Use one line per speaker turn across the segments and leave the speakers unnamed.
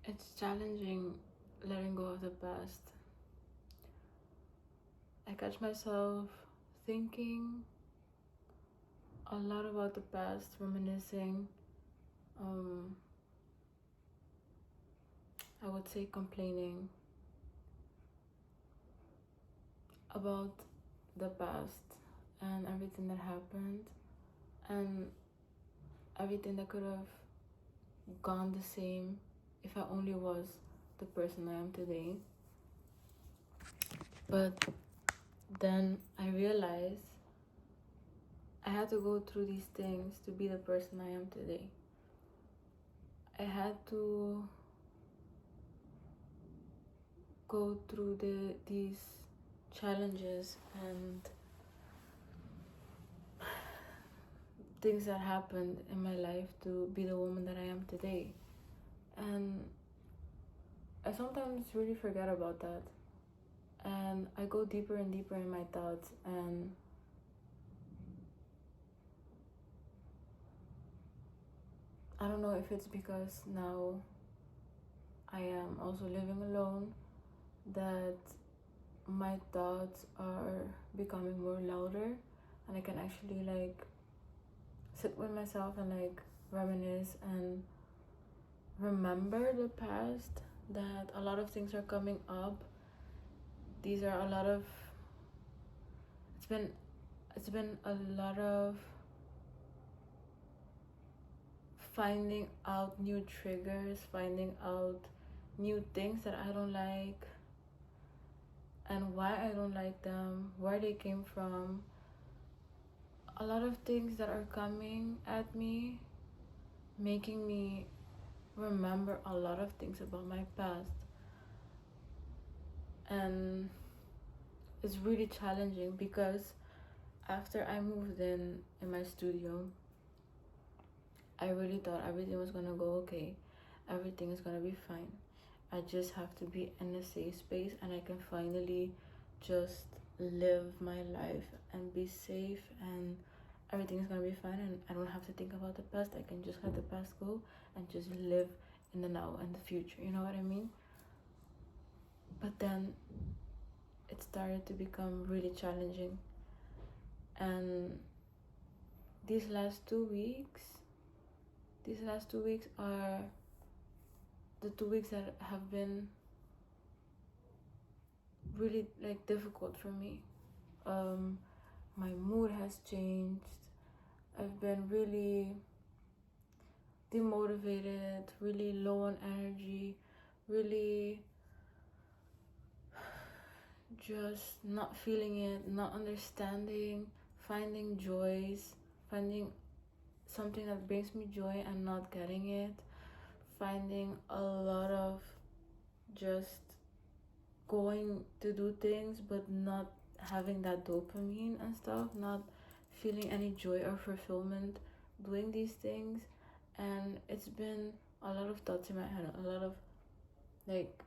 It's challenging letting go of the past. I catch myself thinking a lot about the past, reminiscing, um, I would say complaining about the past and everything that happened and everything that could have gone the same if I only was the person I am today. But then I realized I had to go through these things to be the person I am today. I had to go through these challenges and things that happened in my life to be the woman that I am today. And I sometimes really forget about that. And I go deeper and deeper in my thoughts, and I don't know if it's because now I am also living alone that my thoughts are becoming more louder, and I can actually like sit with myself and like reminisce and remember the past, that a lot of things are coming up. These are a lot of it's been a lot of finding out new triggers, finding out new things that I don't like and why I don't like them, where they came from. A lot of things that are coming at me, making me remember a lot of things about my past. And it's really challenging because after I moved in my studio, I really thought everything was gonna go okay. Everything is gonna be fine. I just have to be in a safe space and I can finally just live my life and be safe, and everything is gonna be fine, and I don't have to think about the past. I can just let the past go and just live in the now and the future. You know what I mean? But then it started to become really challenging. And these last 2 weeks, are the 2 weeks that have been really like difficult for me. My mood has changed. I've been really demotivated, really low on energy, really just not feeling it, not understanding, finding joys, finding something that brings me joy and not getting it, finding a lot of just going to do things but not having that dopamine and stuff, not feeling any joy or fulfillment doing these things. And it's been a lot of thoughts in my head, a lot of like,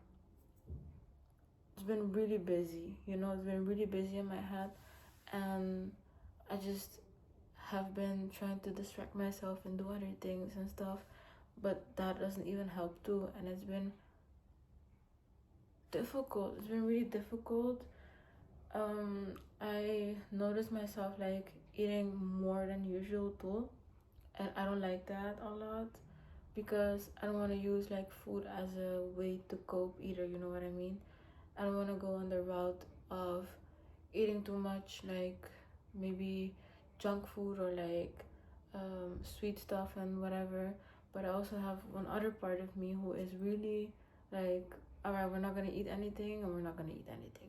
it's been really busy, it's been really busy in my head. And I just have been trying to distract myself and do other things and stuff, but that doesn't even help too. And it's been difficult. It's been really difficult. I noticed myself like eating more than usual too, and I don't like that a lot because I don't want to use like food as a way to cope either. You know what I mean? I don't want to go on the route of eating too much, like maybe junk food or like sweet stuff and whatever. But I also have one other part of me who is really like, all right, we're not gonna eat anything and we're not gonna eat anything.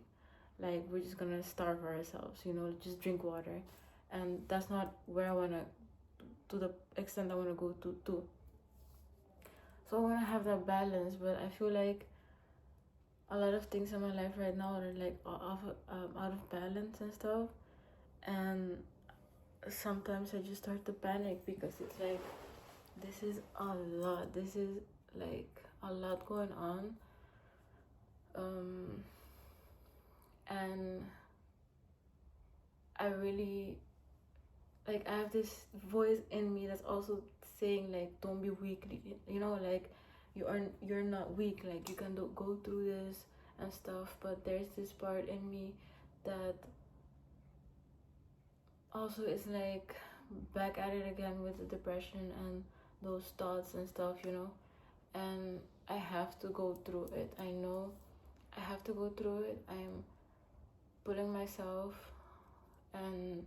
Like, we're just gonna starve ourselves, just drink water. And that's not where I wanna, to the extent I wanna go to too. So I wanna have that balance, but I feel like a lot of things in my life right now are like out of balance and stuff. And sometimes I just start to panic because it's like, this is a lot. This is like a lot going on. And I really, like, I have this voice in me that's also saying like, don't be weak, like you're not weak, like you can go through this and stuff. But there's this part in me that also is like back at it again with the depression and those thoughts and stuff, and I have to go through it. I know I have to go through it. I'm putting myself and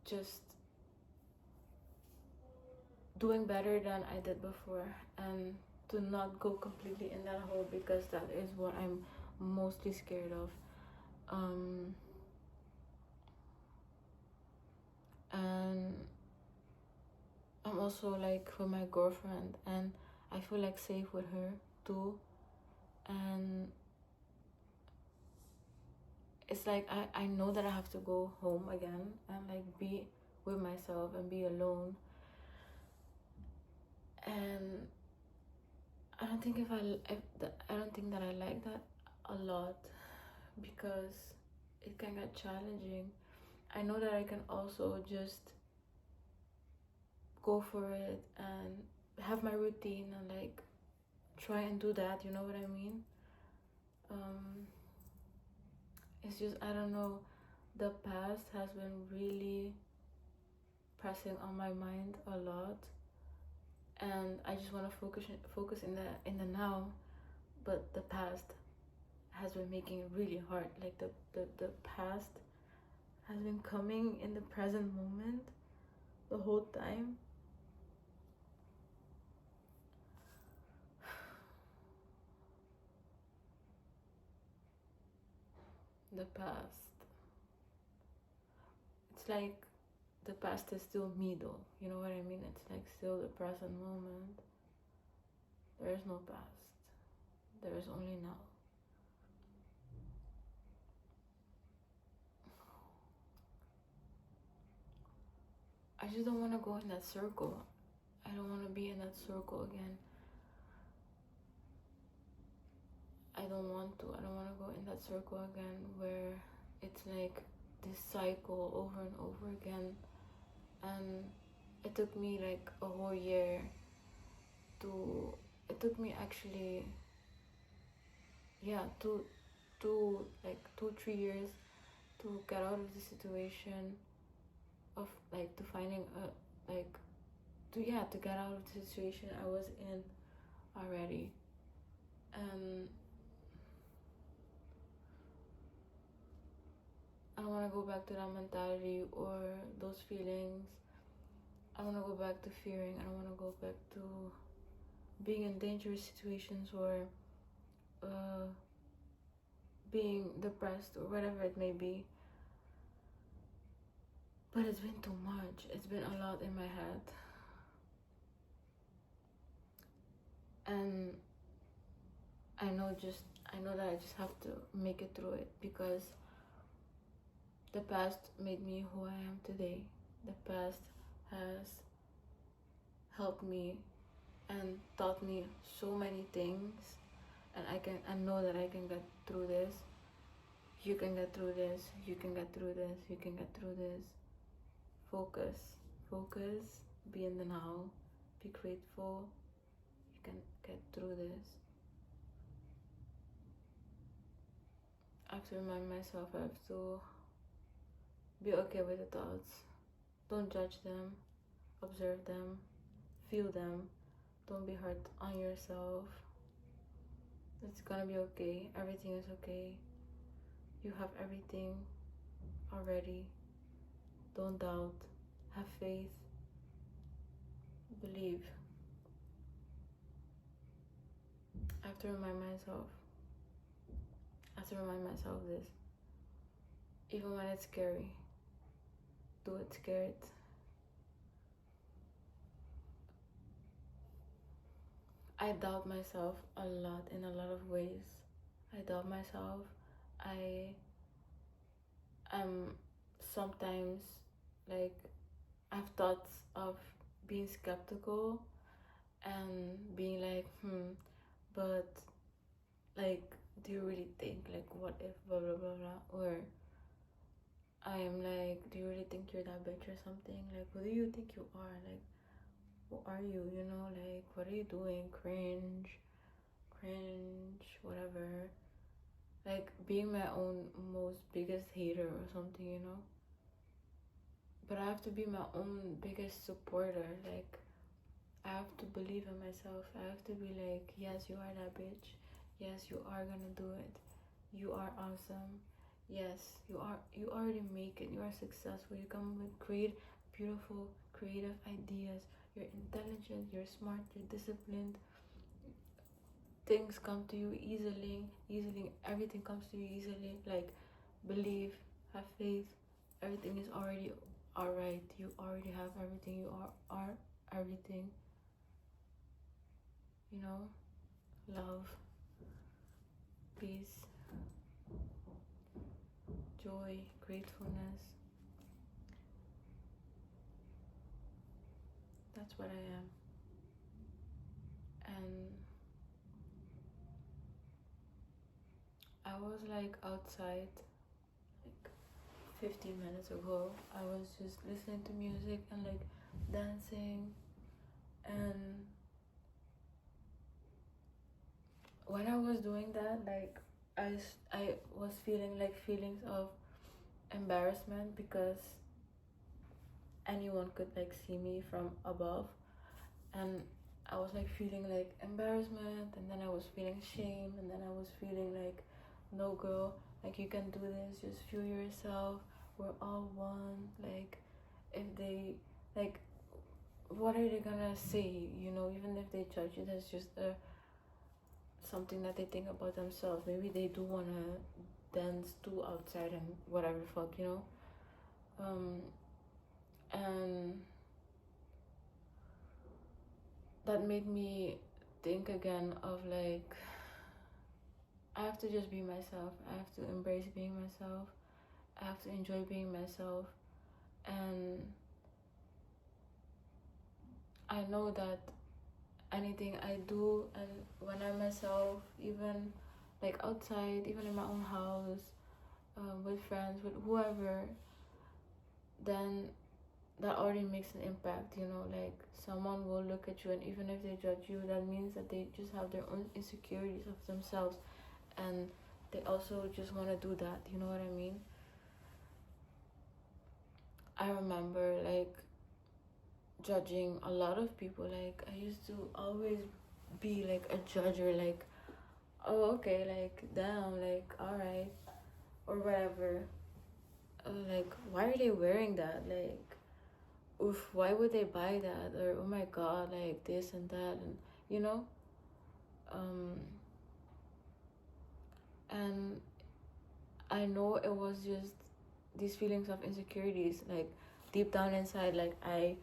just doing better than I did before, and to not go completely in that hole, because that is what I'm mostly scared of. And I'm also like with my girlfriend, and I feel like safe with her too. And it's like I know that I have to go home again and like be with myself and be alone. And I don't think I don't think that I like that a lot, because it can get challenging. I know that I can also just go for it and have my routine and like try and do that, you know what I mean? It's just, I don't know, the past has been really pressing on my mind a lot, and I just want to focus in the now, but the past has been making it really hard. Like the past has been coming in the present moment the whole time. The past, it's like the past is still me though, you know what I mean? It's like still the present moment. There is no past, there is only now. I just don't want to go in that circle. I don't want to be in that circle again. I don't want to. I don't want to go in that circle again where it's like this cycle over and over again. And it took me like a whole year to. It took me actually, yeah, like 2-3 years to get out of the situation of like to finding a like to get out of the situation I was in already. And I don't want to go back to that mentality or those feelings. I want to go back to fearing. I don't want to go back to being in dangerous situations or being depressed or whatever it may be. But it's been too much. It's been a lot in my head. And I know that I just have to make it through it, because the past made me who I am today. The past has helped me and taught me so many things, and I know that I can get through this. You can get through this. You can get through this. You can get through this. Focus, be in the now, be grateful. You can get through this. I have to remind myself I have to be okay with the thoughts. Don't judge them. Observe them. Feel them. Don't be hard on yourself. It's gonna be okay. Everything is okay. You have everything already. Don't doubt. Have faith. Believe. I have to remind myself. I have to remind myself this. Even when it's scary, do it scared. I doubt myself a lot in a lot of ways. I doubt myself. I am sometimes like I have thoughts of being skeptical and being like, but like, do you really think, like, what if blah blah blah blah? Or I am like, do you really think you're that bitch or something? Like, who do you think you are? Like, who are you? You know, like, what are you doing? Cringe, whatever. Like being my own most biggest hater or something, you know? But I have to be my own biggest supporter. Like, I have to believe in myself. I have to be like, yes, you are that bitch. Yes, you are gonna do it. You are awesome. Yes, you already make it. You are successful. You come with great, beautiful, creative ideas. You're intelligent, you're smart, you're disciplined. Things come to you easily. Everything comes to you easily. Like, believe, have faith. Everything is already alright. You already have everything. You are everything. You know, love, peace, joy, gratefulness. That's what I am. And I was like outside like 15 minutes ago. I was just listening to music and like dancing. And when I was doing that, like I was feeling like feelings of embarrassment because anyone could like see me from above, and I was like feeling like embarrassment, and then I was feeling shame, and then I was feeling like, no girl, like you can do this, just feel yourself, we're all one. Like, if they, like, what are they gonna say, you know? Even if they judge you, that's just something that they think about themselves. Maybe they do wanna dance too outside and whatever the fuck, you know. And that made me think again of like, I have to just be myself. I have to embrace being myself. I have to enjoy being myself. And I know that anything I do, and when I'm myself, even like outside, even in my own house, with friends, with whoever, then that already makes an impact, you know. Like, someone will look at you, and even if they judge you, that means that they just have their own insecurities of themselves, and they also just want to do that, you know what I mean? I remember like judging a lot of people. Like, I used to always be like a judger, like, oh, okay, like, damn, like, all right, or whatever. Like, why are they wearing that? Like, oof, why would they buy that? Or, oh my god, like this and that, and you know. um and I know it was just these feelings of insecurities, like deep down inside. Like, I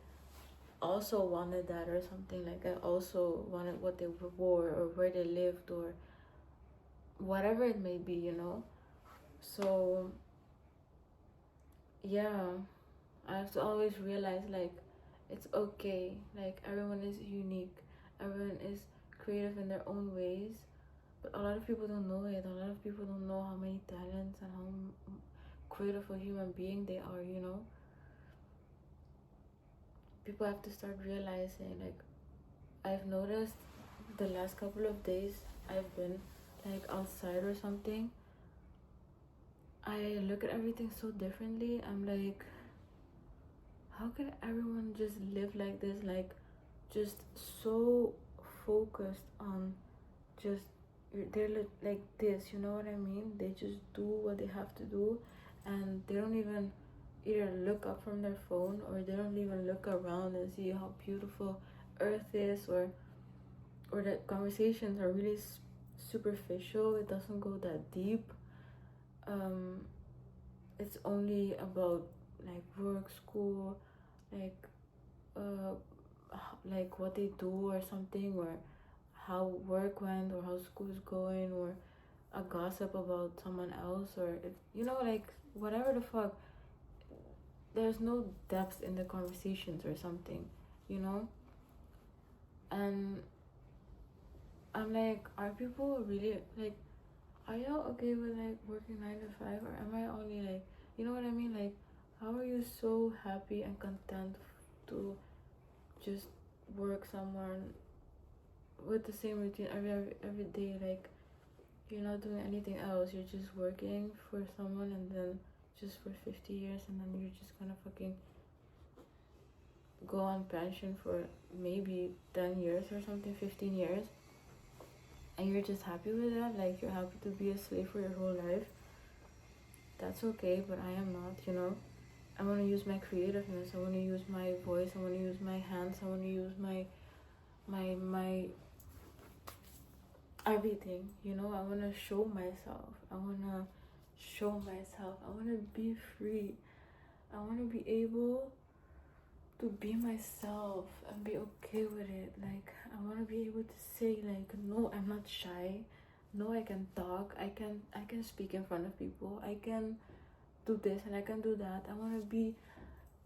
also wanted that or something. Like, I also wanted what they wore or where they lived or whatever it may be, you know. So yeah, I have to always realize, like, it's okay. Like, everyone is unique, everyone is creative in their own ways, but a lot of people don't know it. A lot of people don't know how many talents and how creative a human being they are, you know. People have to start realizing. Like, I've noticed the last couple of days I've been like outside or something, I look at everything so differently. I'm like, how can everyone just live like this? Like, just so focused on just, they're like this, you know what I mean? They just do what they have to do, and they don't even either look up from their phone, or they don't even look around and see how beautiful earth is, or that conversations are really superficial. It doesn't go that deep. um it's only about like work, school, like uh like what they do or something, or how work went, or how school is going, or a gossip about someone else, or if, you know, like whatever the fuck. There's no depth in the conversations or something, you know. And I'm like, are people really like, are y'all okay with like working 9 to 5, or am I only like, you know what I mean? Like, how are you so happy and content to just work somewhere with the same routine every day. Like, you're not doing anything else. You're just working for someone, and then just for 50 years, and then you're just gonna fucking go on pension for maybe 10 years or something, 15 years, and you're just happy with that. Like, you're happy to be a slave for your whole life. That's okay, but I am not, you know. I want to use my creativeness. I want to use my voice. I want to use my hands. I want to use my everything, you know. I want to show myself. I want to show myself. I want to be free. I want to be able to be myself and be okay with it. Like, I want to be able to say, like, no, I'm not shy. No, I can talk. I can speak in front of people. I can do this and I can do that. I want to be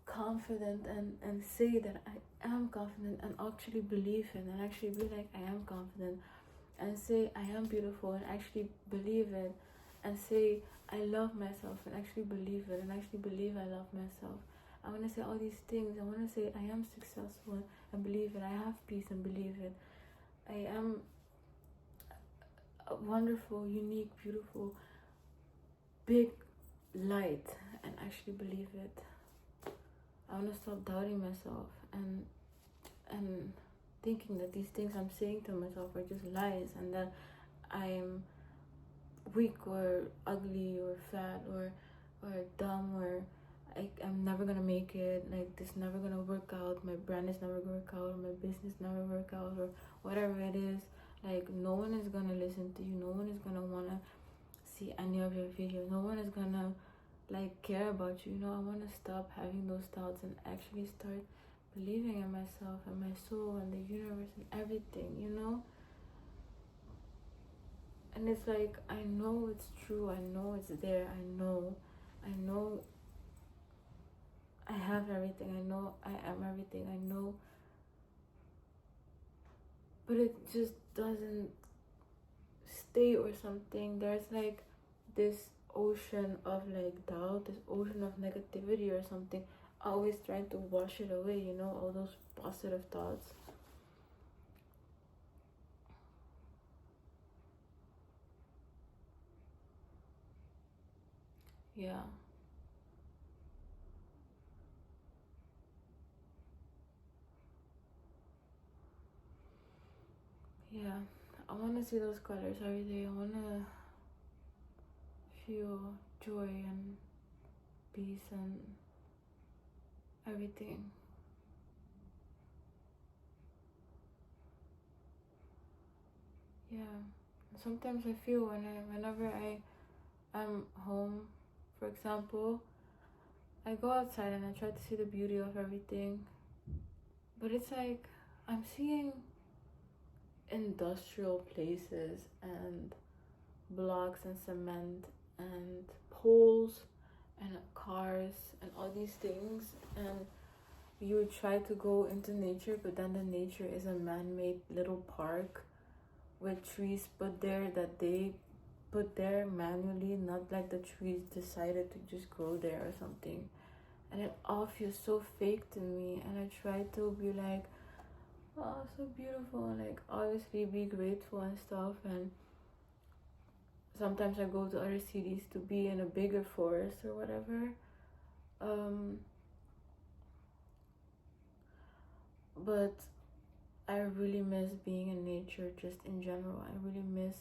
confident and say that I am confident and actually believe it, and actually be like, I am confident, and say I am beautiful and actually believe it, and say I love myself and actually believe it, and actually believe I love myself. I want to say all these things. I want to say I am successful and believe it. I have peace and believe it. I am a wonderful, unique, beautiful, big light, and actually believe it. I want to stop doubting myself and thinking that these things I'm saying to myself are just lies, and that I'm weak or ugly or fat or dumb, or I'm never gonna make it, like, this never gonna work out, my brand is never gonna work out, or my business never work out, or whatever it is. Like, no one is gonna listen to you. No one is gonna wanna see any of your videos. No one is gonna, like, care about you. You know, I want to stop having those thoughts and actually start believing in myself and my soul and the universe and everything, you know. And it's like, I know it's true. I know it's there. I know I have everything. I know I am everything. I know, but it just doesn't stay or something. There's like this ocean of like doubt, this ocean of negativity or something, always trying to wash it away, you know, all those positive thoughts. Yeah. Yeah. I want to see those colors every day. I want to feel joy and peace and everything. Yeah. Sometimes I feel whenever I'm home, for example, I go outside and I try to see the beauty of everything, but it's like I'm seeing industrial places and blocks and cement and poles and cars and all these things, and you try to go into nature, but then the nature is a man-made little park with trees put there that they put there manually, not like the trees decided to just grow there or something. And it all feels so fake to me, and I try to be like, oh, so beautiful, like, obviously be grateful and stuff. And sometimes I go to other cities to be in a bigger forest or whatever. But I really miss being in nature just in general. I really miss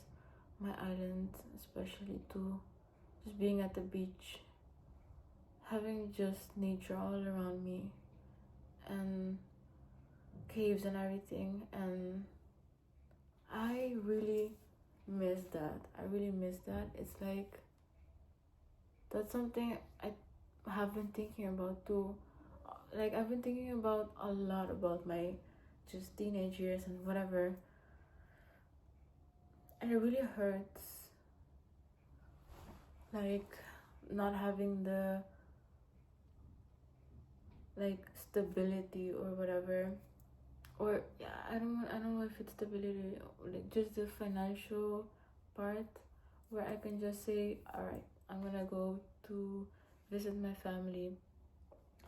my island, especially too. Just being at the beach, having just nature all around me, and caves and everything. And I really miss that. I really miss that. It's like, that's something I have been thinking about too. Like, I've been thinking about a lot about my just teenage years and whatever, and it really hurts, like, not having the, like, stability or whatever. Or yeah, I don't know if it's stability, like just the financial part, where I can just say, all right, I'm gonna go to visit my family,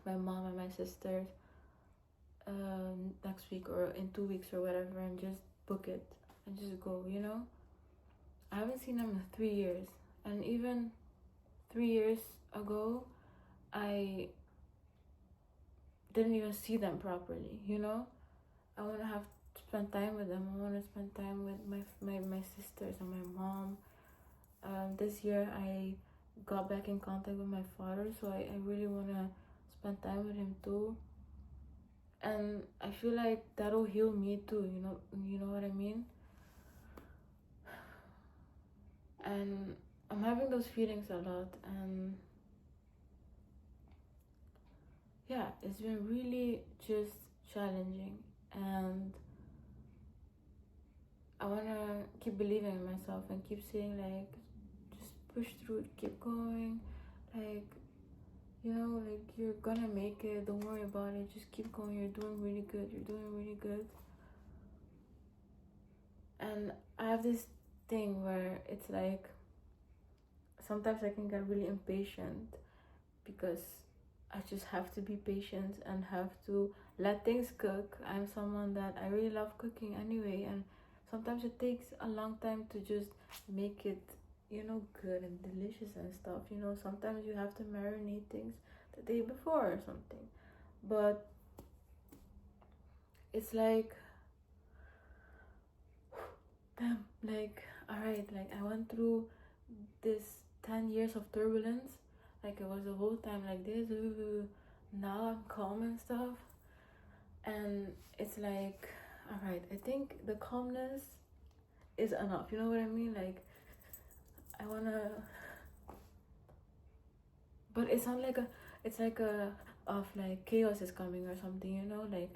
my mom and my sisters, next week or in 2 weeks or whatever, and just book it and just go, you know? I haven't seen them in 3 years. And even 3 years ago, I didn't even see them properly, you know? I want to have to spend time with them. I want to spend time with my sisters and my mom. This year I got back in contact with my father, so I really want to spend time with him too. And I feel like that'll heal me too, you know what I mean? And I'm having those feelings a lot, and yeah, it's been really just challenging, and I want to keep believing in myself and keep saying like, just push through it, keep going, like, like you're gonna make it, don't worry about it, just keep going, you're doing really good, and I have this thing where it's like sometimes I can get really impatient because I just have to be patient and have to let things cook. I'm someone that I really love cooking anyway, and sometimes it takes a long time to just make it, good and delicious and stuff. Sometimes you have to marinate things the day before or something. But it's like, damn, like, alright, like I went through this 10 years of turbulence. Like it was the whole time like this. Now I'm calm and stuff. And it's like, alright, I think the calmness is enough. You know what I mean? Like, I wanna, but it's not like it's like of like chaos is coming or something, like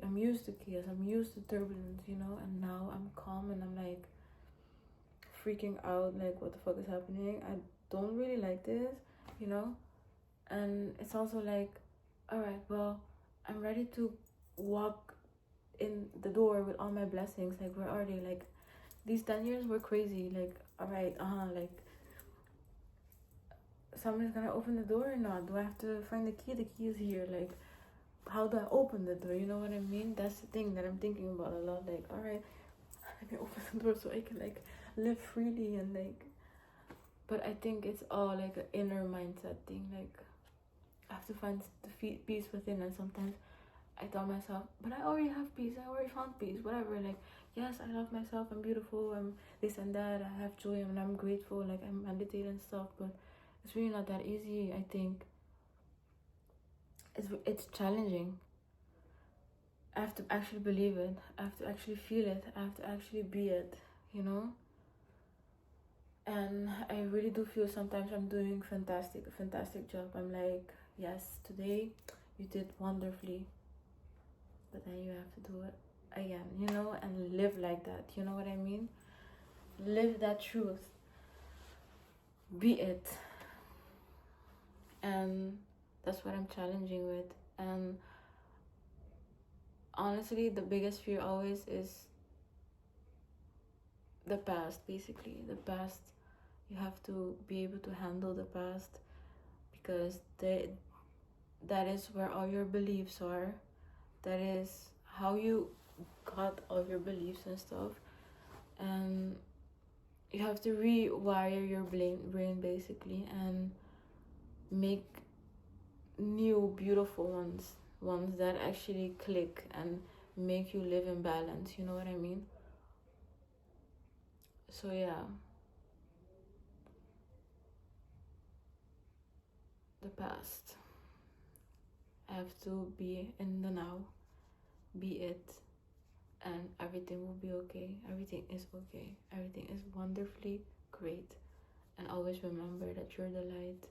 I'm used to chaos, I'm used to turbulence, and now I'm calm and I'm like freaking out, like what the fuck is happening? I don't really like this, and it's also like, all right, well, I'm ready to walk in the door with all my blessings. Like, where are they? Like, these 10 years were crazy. Like, all right, like someone's gonna open the door or not? Do I have to find the key? The key is here. Like, how do I open the door? You know what I mean? That's the thing that I'm thinking about a lot. Like, all right, let me open the door so I can like live freely and like. But I think it's all like an inner mindset thing. Like, I have to find the peace within, and sometimes I tell myself, but I already have peace. I already found peace. Whatever. Like, yes, I love myself. I'm beautiful. I'm this and that. I have joy and I'm grateful. Like, I meditate and stuff. But it's really not that easy. I think it's challenging. I have to actually believe it. I have to actually feel it. I have to actually be it. And I really do feel sometimes I'm doing a fantastic job. I'm like, yes, today you did wonderfully. But then you have to do it again, and live like that. You know what I mean? Live that truth. Be it. And that's what I'm challenging with. And honestly, the biggest fear always is the past, basically. The past, you have to be able to handle the past because that is where all your beliefs are. That is how you got all your beliefs and stuff. And you have to rewire your brain basically and make new beautiful ones that actually click and make you live in balance. You know what I mean? So yeah, the past. I have to be in the now, be it, and everything will be okay. Everything is okay. Everything is wonderfully great. And always remember that you're the light,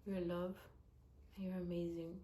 you're love, and you're amazing.